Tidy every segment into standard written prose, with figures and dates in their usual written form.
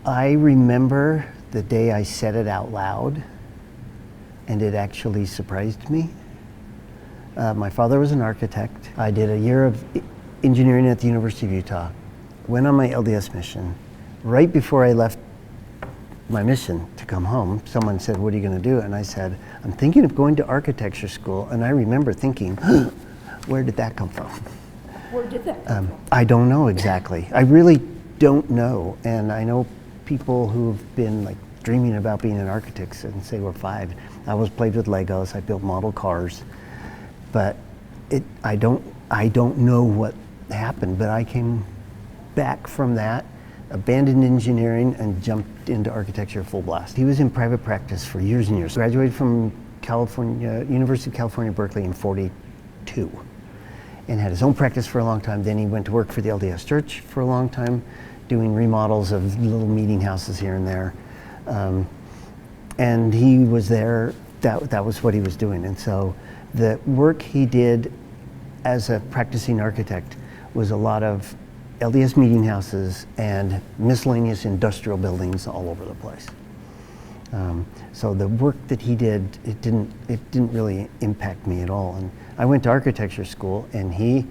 I remember the day I said it out loud, and it actually surprised me. My father was an architect. I did a year of engineering at the University of Utah, went on my LDS mission. Right before I left my mission to come home, someone said, "What are you going to do?" And I said, "I'm thinking of going to architecture school." And I remember thinking, where did that come from? Where did that come from? I don't know exactly. I really don't know. And I know people who've been like dreaming about being an architect since they were 5. I always played with Legos. I built model cars. But I don't know what happened, but I came back from that, abandoned engineering, and jumped into architecture full blast. He was in private practice for years and years. Graduated from University of California, Berkeley in '42, and had his own practice for a long time. Then he went to work for the LDS Church for a long time, doing remodels of little meeting houses here and there. And he was there, that was what he was doing. And so the work he did as a practicing architect was a lot of LDS meeting houses and miscellaneous industrial buildings all over the place. So the work that he did, it didn't really impact me at all. And I went to architecture school, and he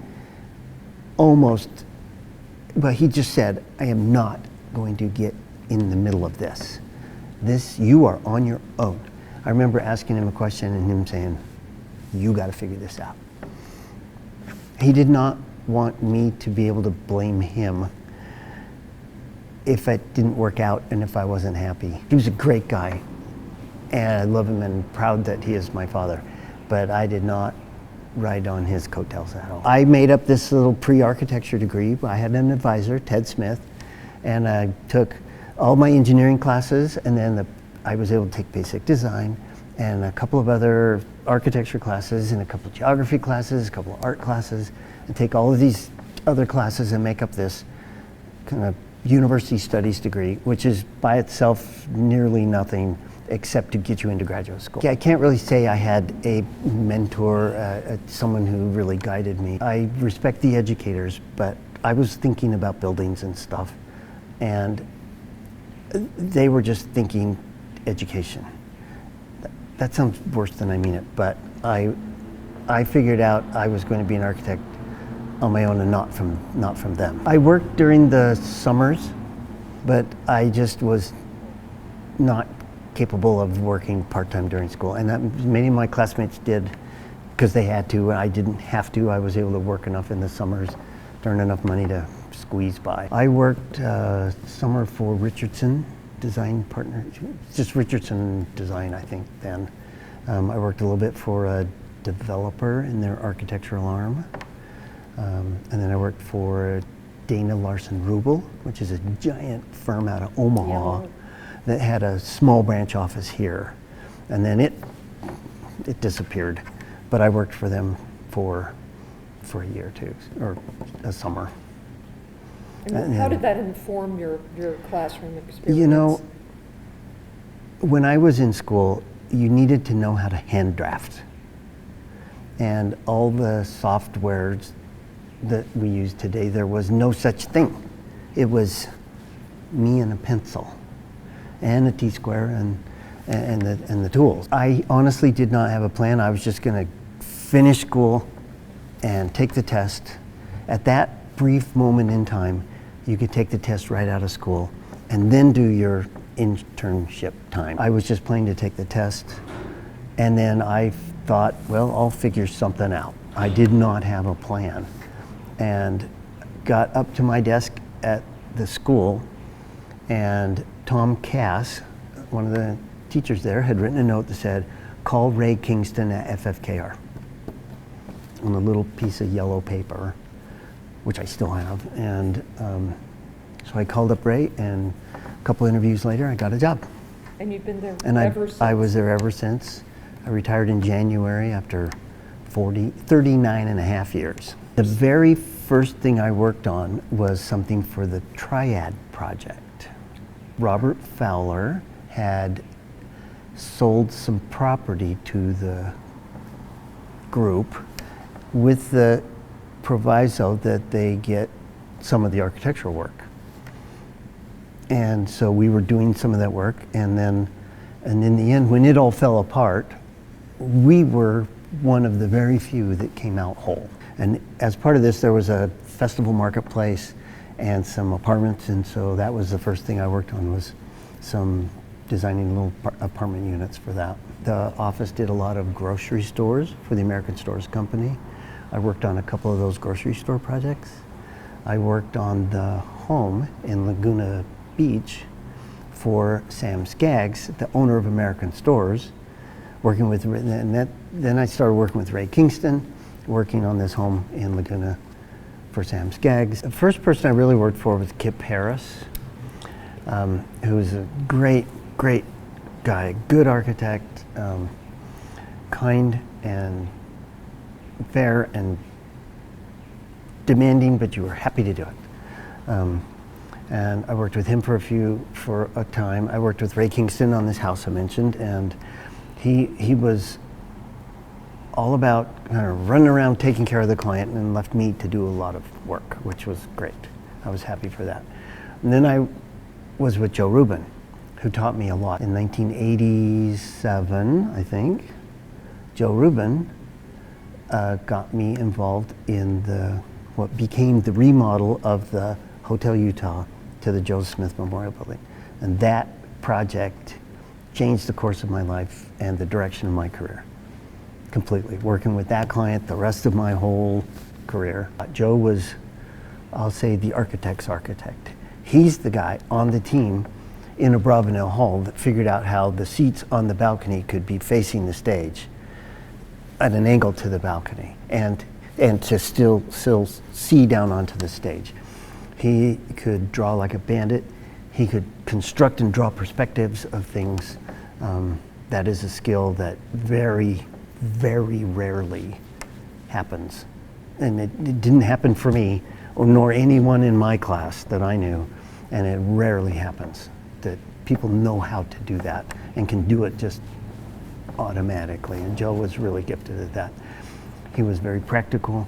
just said, "I am not going to get in the middle of this. You are on your own." I remember asking him a question and him saying, "You got to figure this out." He did not want me to be able to blame him if it didn't work out and if I wasn't happy. He was a great guy, and I love him and proud that he is my father, but I did not ride on his coattails at all. I made up this little pre-architecture degree. I had an advisor, Ted Smith, and I took all my engineering classes, and then I was able to take basic design and a couple of other architecture classes and a couple of geography classes, a couple of art classes, and take all of these other classes and make up this kind of university studies degree, which is by itself nearly nothing except to get you into graduate school. I can't really say I had a mentor, someone who really guided me. I respect the educators, but I was thinking about buildings and stuff, and they were just thinking education. That sounds worse than I mean it, but I figured out I was going to be an architect on my own and not from them. I worked during the summers, but I just was not capable of working part-time during school, and that many of my classmates did because they had to. I didn't have to. I was able to work enough in the summers to earn enough money to squeeze by. I worked summer for Richardson Design Partner, just Richardson Design, I think then. I worked a little bit for a developer in their architectural arm, and then I worked for Dana Larson Rubel, which is a giant firm out of Omaha that had a small branch office here, and then it disappeared. But I worked for them for a year or two, or a summer. And how did that inform your classroom experience? You know, when I was in school, you needed to know how to hand draft. And all the softwares that we use today, there was no such thing. It was me and a pencil and a T-square and the tools. I honestly did not have a plan. I was just going to finish school and take the test. At that brief moment in time, you could take the test right out of school and then do your internship time. I was just planning to take the test, and then I thought, well, I'll figure something out. I did not have a plan, and got up to my desk at the school, and Tom Cass, one of the teachers there, had written a note that said, "Call Ray Kingston at FFKR," on a little piece of yellow paper, which I still have. And so I called up Ray, and a couple interviews later, I got a job. And you've been there and ever since? I was there ever since. I retired in January after 39 and a half years. The very first thing I worked on was something for the Triad project. Robert Fowler had sold some property to the group with the proviso that they get some of the architectural work. And so we were doing some of that work, and in the end, when it all fell apart, we were one of the very few that came out whole. And as part of this, there was a festival marketplace and some apartments, and so that was the first thing I worked on, was some designing little apartment units for that. The office did a lot of grocery stores for the American Stores Company. I worked on a couple of those grocery store projects. I worked on the home in Laguna Beach for Sam Skaggs, the owner of American Stores, working with, then I started working with Ray Kingston, working on this home in Laguna for Sam Skaggs. The first person I really worked for was Kip Harris, who was a great guy, good architect, kind and fair and demanding, but you were happy to do it. And I worked with him for a time. I worked with Ray Kingston on this house I mentioned, and he was all about kind of running around taking care of the client, and left me to do a lot of work, which was great. I was happy for that. And then I was with Joe Rubin, who taught me a lot. In 1987, I think, Joe Rubin got me involved in what became the remodel of the Hotel Utah to the Joe Smith Memorial Building. And that project changed the course of my life and the direction of my career completely. Working with that client the rest of my whole career. Joe was, I'll say, the architect's architect. He's the guy on the team in Abravanel Hall that figured out how the seats on the balcony could be facing the stage at an angle to the balcony, and to still see down onto the stage. He could draw like a bandit. He could construct and draw perspectives of things. That is a skill that very, very rarely happens. And it didn't happen for me, or nor anyone in my class that I knew, and it rarely happens that people know how to do that and can do it just automatically. And Joe was really gifted at that. He was very practical,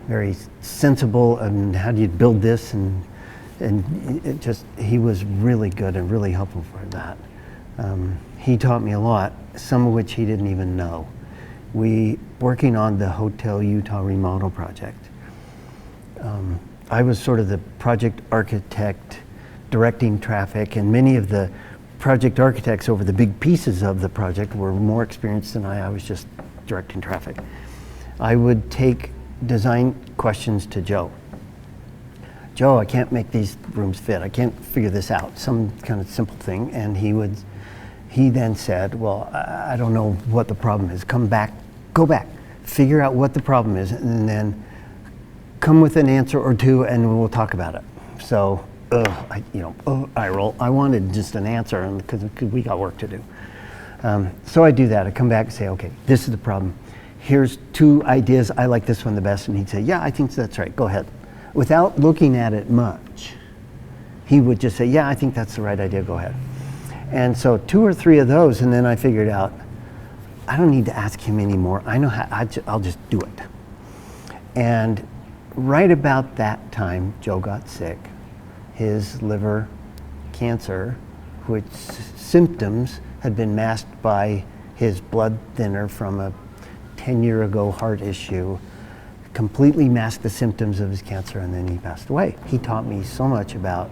very sensible, and how do you build this, and he was really good and really helpful for that. He taught me a lot, some of which he didn't even know. Working on the Hotel Utah remodel project, I was sort of the project architect directing traffic, and many of the project architects over the big pieces of the project were more experienced than I was just directing traffic. I would take design questions to Joe. Joe, I can't make these rooms fit. I can't figure this out, some kind of simple thing. And he then said, well, I don't know what the problem is. Go back, figure out what the problem is, and then come with an answer or two, and we'll talk about it. So, I roll. I wanted just an answer, because we got work to do. So I do that. I come back and say, okay, this is the problem. Here's two ideas. I like this one the best. And he'd say, yeah, I think that's right. Go ahead. Without looking at it much, he would just say, yeah, I think that's the right idea. Go ahead. And so 2 or 3 of those, and then I figured out, I don't need to ask him anymore. I know how, I'll just do it. And right about that time, Joe got sick. His liver cancer, which symptoms had been masked by his blood thinner from a 10-year-ago heart issue, completely masked the symptoms of his cancer, and then he passed away. He taught me so much about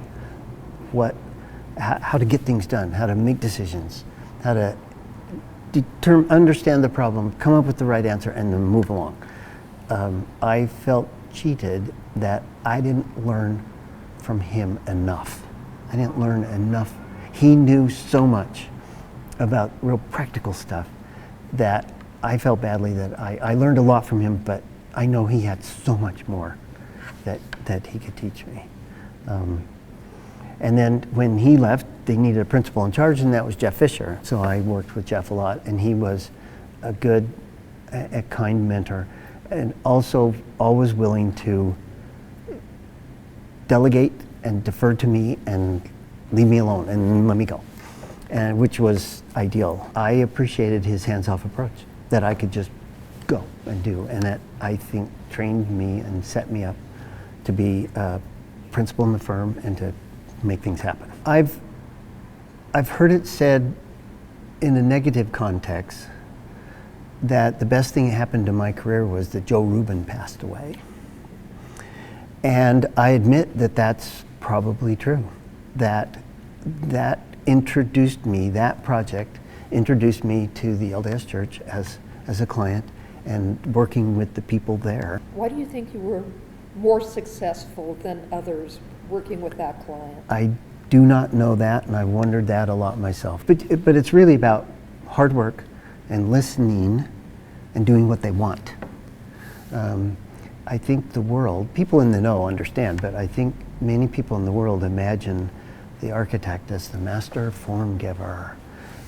how to get things done, how to make decisions, how to understand the problem, come up with the right answer, and then move along. I felt cheated that I didn't learn from him enough. I didn't learn enough. He knew so much about real practical stuff that I felt badly that I learned a lot from him, but I know he had so much more that he could teach me. And then when he left, they needed a principal in charge, and that was Jeff Fisher. So I worked with Jeff a lot, and he was a good, a kind mentor, and also always willing to delegate and defer to me and leave me alone and let me go, and which was ideal. I appreciated his hands-off approach, that I could just go and do, and that I think trained me and set me up to be a principal in the firm and to make things happen. I've heard it said in a negative context that the best thing that happened to my career was that Joe Rubin passed away. And I admit that that's probably true. That introduced me, that project introduced me to the LDS Church as a client and working with the people there. Why do you think you were more successful than others working with that client? I do not know that, and I wondered that a lot myself. But it's really about hard work and listening and doing what they want. I think the world, people in the know understand, but I think many people in the world imagine the architect as the master form giver,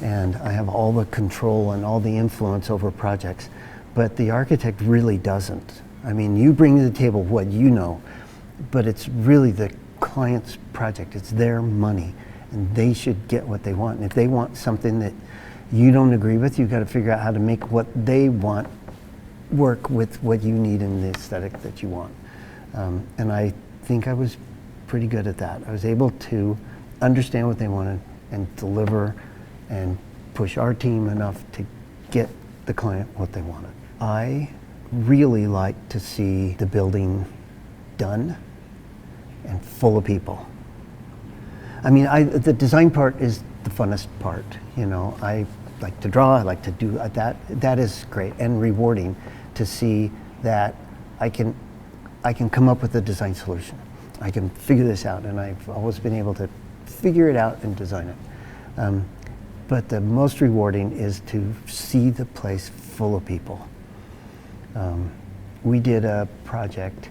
and I have all the control and all the influence over projects, but the architect really doesn't. I mean, you bring to the table what you know, but it's really the client's project. It's their money, and they should get what they want. And if they want something that you don't agree with, you've got to figure out how to make what they want work with what you need and the aesthetic that you want. And I think I was pretty good at that. I was able to understand what they wanted and deliver and push our team enough to get the client what they wanted. I really like to see the building done and full of people. I mean, the design part is the funnest part. You know, I like to draw, I like to do that. That is great and rewarding to see that I can come up with a design solution. I can figure this out, and I've always been able to figure it out and design it. But the most rewarding is to see the place full of people. We did a project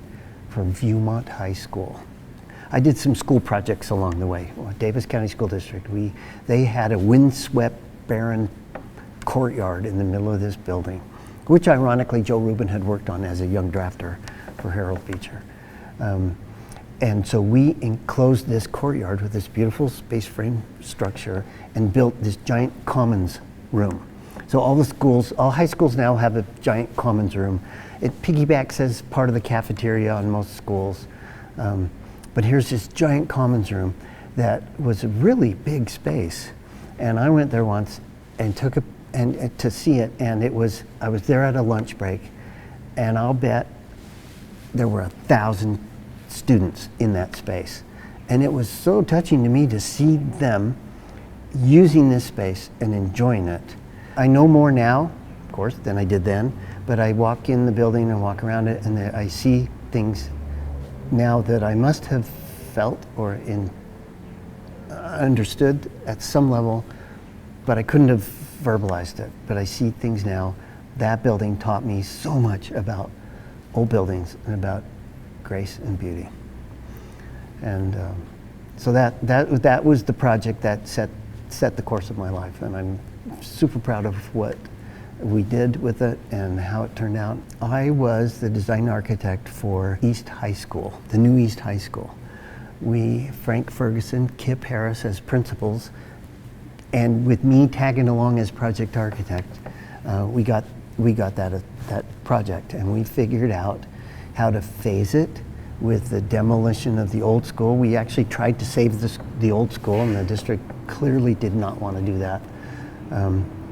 for Viewmont High School. I did some school projects along the way. Davis County School District, they had a windswept, barren courtyard in the middle of this building, which ironically Joe Rubin had worked on as a young drafter for Harold Beecher. And so we enclosed this courtyard with this beautiful space frame structure and built this giant commons room. So all high schools now have a giant commons room. It piggybacks as part of the cafeteria on most schools. But here's this giant commons room that was a really big space. And I went there once and to see it, and I was there at a lunch break, and I'll bet there were 1,000 students in that space. And it was so touching to me to see them using this space and enjoying it. I know more now, of course, than I did then, but I walk in the building and walk around it, and I see things now that I must have felt or understood at some level, but I couldn't have verbalized it. But I see things now. That building taught me so much about old buildings and about grace and beauty. And so that was the project that set the course of my life, and I'm super proud of what we did with it and how it turned out. I was the design architect for East High School, the new East High School. Frank Ferguson, Kip Harris as principals, and with me tagging along as project architect, we got that project, and we figured out how to phase it with the demolition of the old school. We actually tried to save the old school, and the district clearly did not want to do that.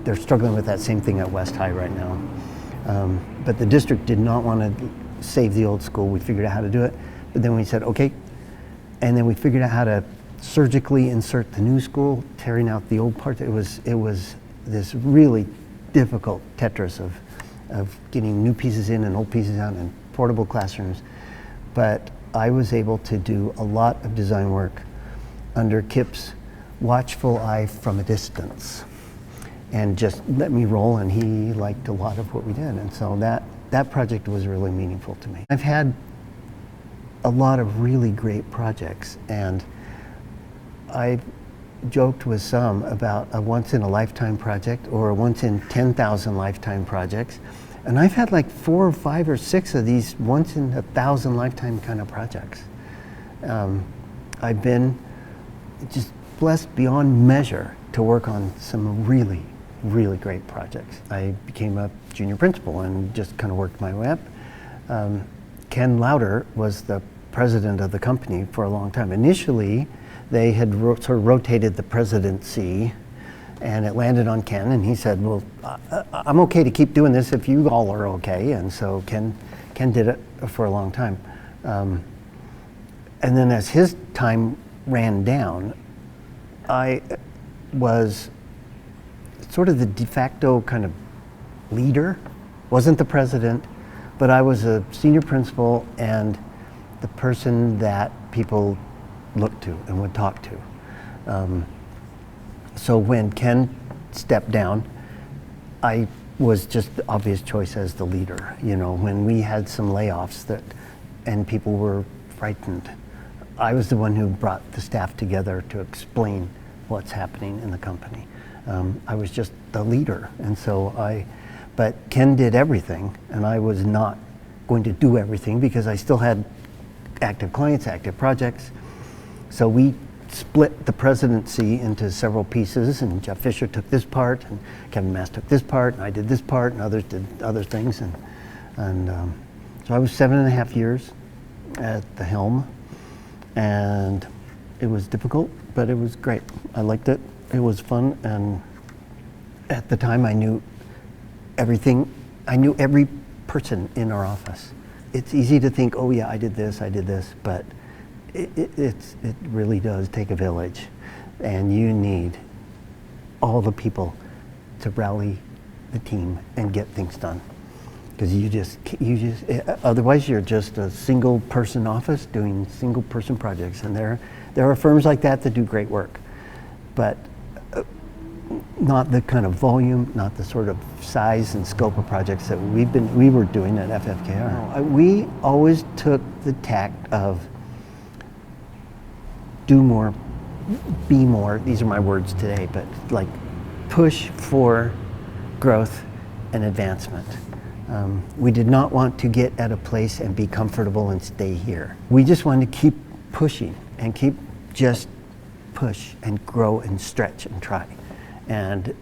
They're struggling with that same thing at West High right now. But the district did not want to save the old school. We figured out how to do it, but then we said, okay, and then we figured out how to surgically insert the new school, tearing out the old part. It was this really difficult Tetris of getting new pieces in and old pieces out and portable classrooms. But I was able to do a lot of design work under Kip's watchful eye from a distance, and just let me roll, and he liked a lot of what we did. And so that project was really meaningful to me. I've had a lot of really great projects, and I've joked with some about a once-in-a-lifetime project or a once-in-10,000 lifetime projects. And I've had like 4 or 5 or 6 of these once-in-a-thousand lifetime kind of projects. I've been just blessed beyond measure to work on some really, really great projects. I became a junior principal and just kind of worked my way up. Ken Lauder was the president of the company for a long time. Initially, they had sort of rotated the presidency, and it landed on Ken, and he said, well, I'm okay to keep doing this if you all are okay. And so Ken did it for a long time. And then as his time ran down, I was sort of the de facto kind of leader. Wasn't the president, but I was a senior principal and the person that people looked to and would talk to. So when Ken stepped down, I was just the obvious choice as the leader. You know, when we had some layoffs and people were frightened, I was the one who brought the staff together to explain what's happening in the company. I was just the leader, and so but Ken did everything, and I was not going to do everything because I still had active clients, active projects. So we split the presidency into several pieces, and Jeff Fisher took this part, and Kevin Mass took this part, and I did this part, and others did other things. And so I was 7.5 years at the helm, and it was difficult, but it was great. I liked it. It was fun, and at the time I knew everything. I knew every person in our office. It's easy to think, oh yeah, I did this, but it really does take a village, and you need all the people to rally the team and get things done. Because otherwise you're just a single person office doing single person projects, and there are firms like that do great work, but not the kind of volume, not the sort of size and scope of projects that we were doing at FFKR. We always took the tact of do more, be more. These are my words today, but like push for growth and advancement. We did not want to get at a place and be comfortable and stay here. We just wanted to keep pushing and keep just push and grow and stretch and try. And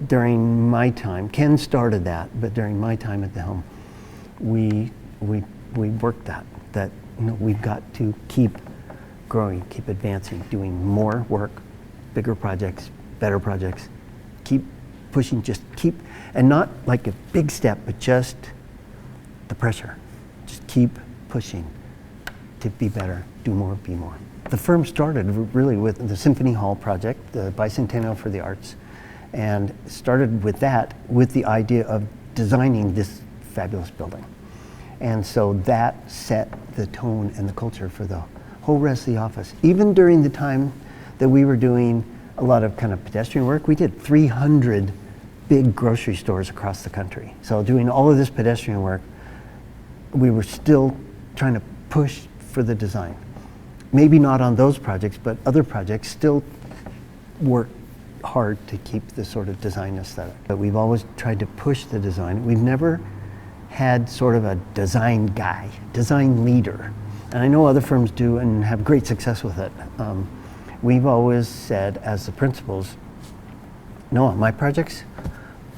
during my time, Ken started that, but during my time at the helm, we worked that we've got to keep growing, keep advancing, doing more work, bigger projects, better projects, keep pushing, just keep, and not like a big step, but just the pressure. Just keep pushing to be better, do more, be more. The firm started really with the Symphony Hall project, the Bicentennial for the Arts, and started with that, with the idea of designing this fabulous building. And so that set the tone and the culture for the whole rest of the office. Even during the time that we were doing a lot of kind of pedestrian work, we did 300 big grocery stores across the country. So doing all of this pedestrian work, we were still trying to push for the design. Maybe not on those projects, but other projects still work hard to keep the sort of design aesthetic. But we've always tried to push the design. We've never had sort of a design guy, design leader. And I know other firms do and have great success with it. We've always said as the principals, no, on my projects,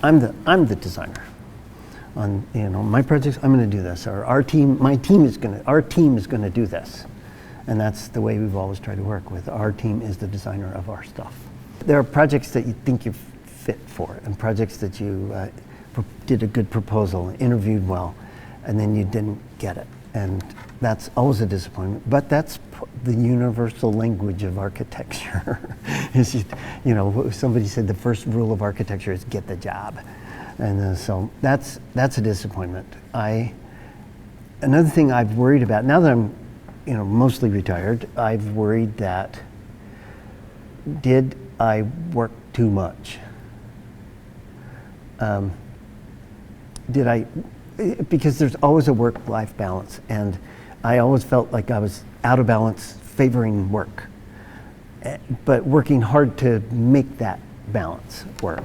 I'm the designer. On my projects, I'm going to do this. Or our team is going to do this. And that's the way we've always tried to work with. Our team is the designer of our stuff. There are projects that you think you're fit for, and projects that you did a good proposal, interviewed well, and then you didn't get it. And that's always a disappointment. But that's the universal language of architecture. It's just, somebody said the first rule of architecture is get the job. And so that's a disappointment. Another thing I've worried about, now that I'm mostly retired, I've worried that did I work too much? Because there's always a work-life balance, and I always felt like I was out of balance favoring work, but working hard to make that balance work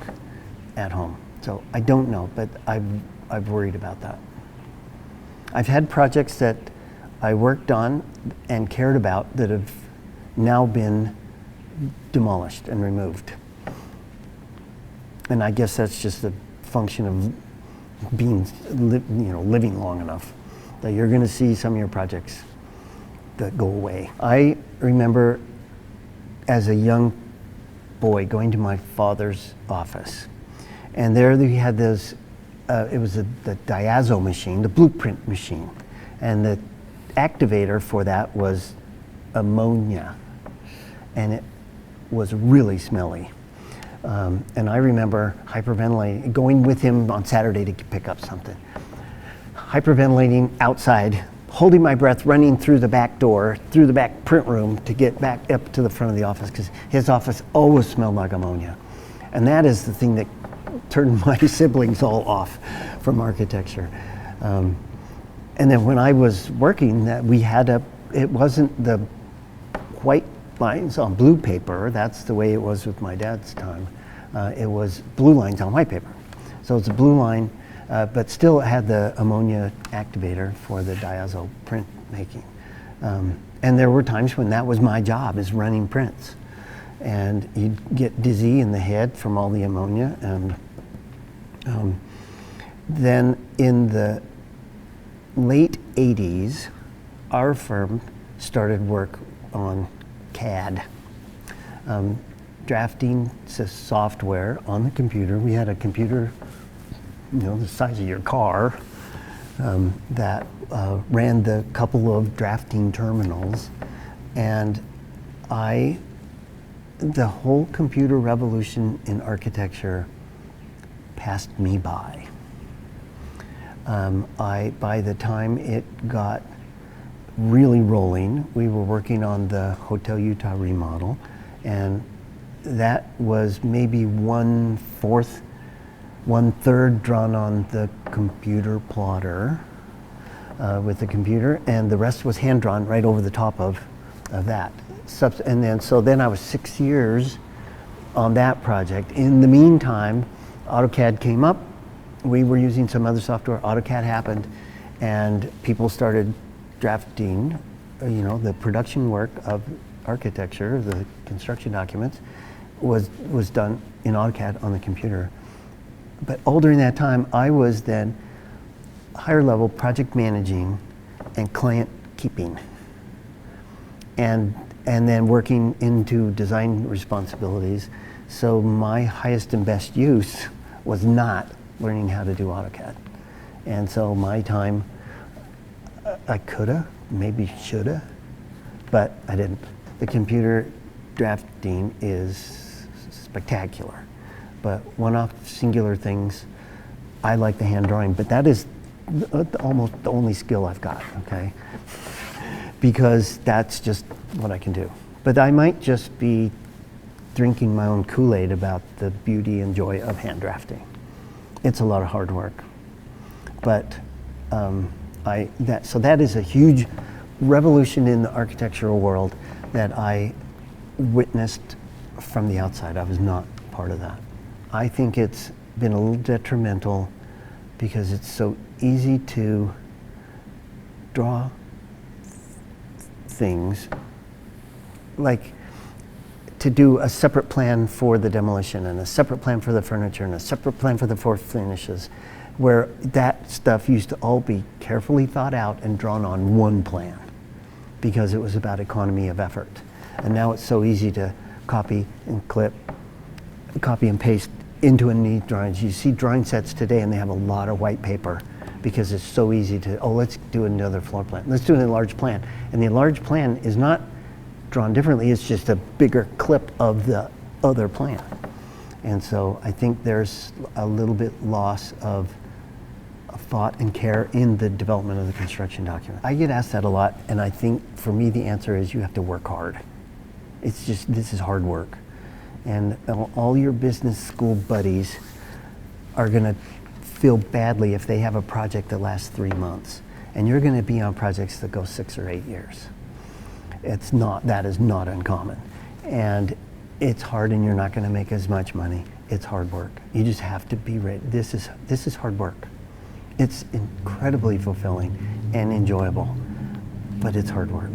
at home. So I don't know, but I've worried about that. I've had projects that I worked on and cared about that have now been demolished and removed. And I guess that's just a function of being, living long enough that you're going to see some of your projects that go away. I remember as a young boy going to my father's office. And there he had this, it was the diazo machine, the blueprint machine. And the activator for that was ammonia. And it was really smelly. And I remember hyperventilating, going with him on Saturday to pick up something. Hyperventilating outside, holding my breath, running through the back door, through the back print room to get back up to the front of the office, because his office always smelled like ammonia. And that is the thing that turned my siblings all off from architecture. And then when I was working, that we had it wasn't the white lines on blue paper. That's the way it was with my dad's time. It was blue lines on white paper. So it's a blue line, but still it had the ammonia activator for the diazo print making. And there were times when that was my job, is running prints. And you'd get dizzy in the head from all the ammonia. And then in the late 80s, our firm started work on CAD. Drafting software on the computer. We had a computer, the size of your car, that ran the couple of drafting terminals. And the whole computer revolution in architecture passed me by. By the time it got really rolling, we were working on the Hotel Utah remodel, and that was maybe 1/3 drawn on the computer plotter with the computer, and the rest was hand drawn right over the top of that. And then I was 6 years on that project. In the meantime, AutoCAD came up. We were using some other software. AutoCAD happened, and people started drafting, the production work of architecture, the construction documents, was done in AutoCAD on the computer. But all during that time, I was then higher level project managing and client keeping, and then working into design responsibilities. So my highest and best use was not learning how to do AutoCAD. And so my time, I coulda, maybe shoulda, but I didn't. The computer drafting is spectacular, but one-off singular things, I like the hand drawing, but that is almost the only skill I've got, okay? Because that's just what I can do. But I might just be drinking my own Kool-Aid about the beauty and joy of hand drafting. It's a lot of hard work, but so that is a huge revolution in the architectural world that I witnessed from the outside. I was not part of that. I think it's been a little detrimental because it's so easy to draw things, like to do a separate plan for the demolition and a separate plan for the furniture and a separate plan for the floor finishes, where that stuff used to all be carefully thought out and drawn on one plan because it was about economy of effort. And now it's so easy to copy and paste into a neat drawings. You see drawing sets today and they have a lot of white paper because it's so easy to, let's do another floor plan. Let's do an enlarged plan. And the enlarged plan is not drawn differently, it's just a bigger clip of the other plan. And so I think there's a little bit loss of thought and care in the development of the construction document. I get asked that a lot, and I think for me the answer is you have to work hard. It's just, this is hard work. And all your business school buddies are gonna feel badly if they have a project that lasts 3 months. And you're gonna be on projects that go 6 or 8 years. That is not uncommon. And it's hard and you're not gonna make as much money. It's hard work. You just have to be ready. This is hard work. It's incredibly fulfilling and enjoyable, but it's hard work.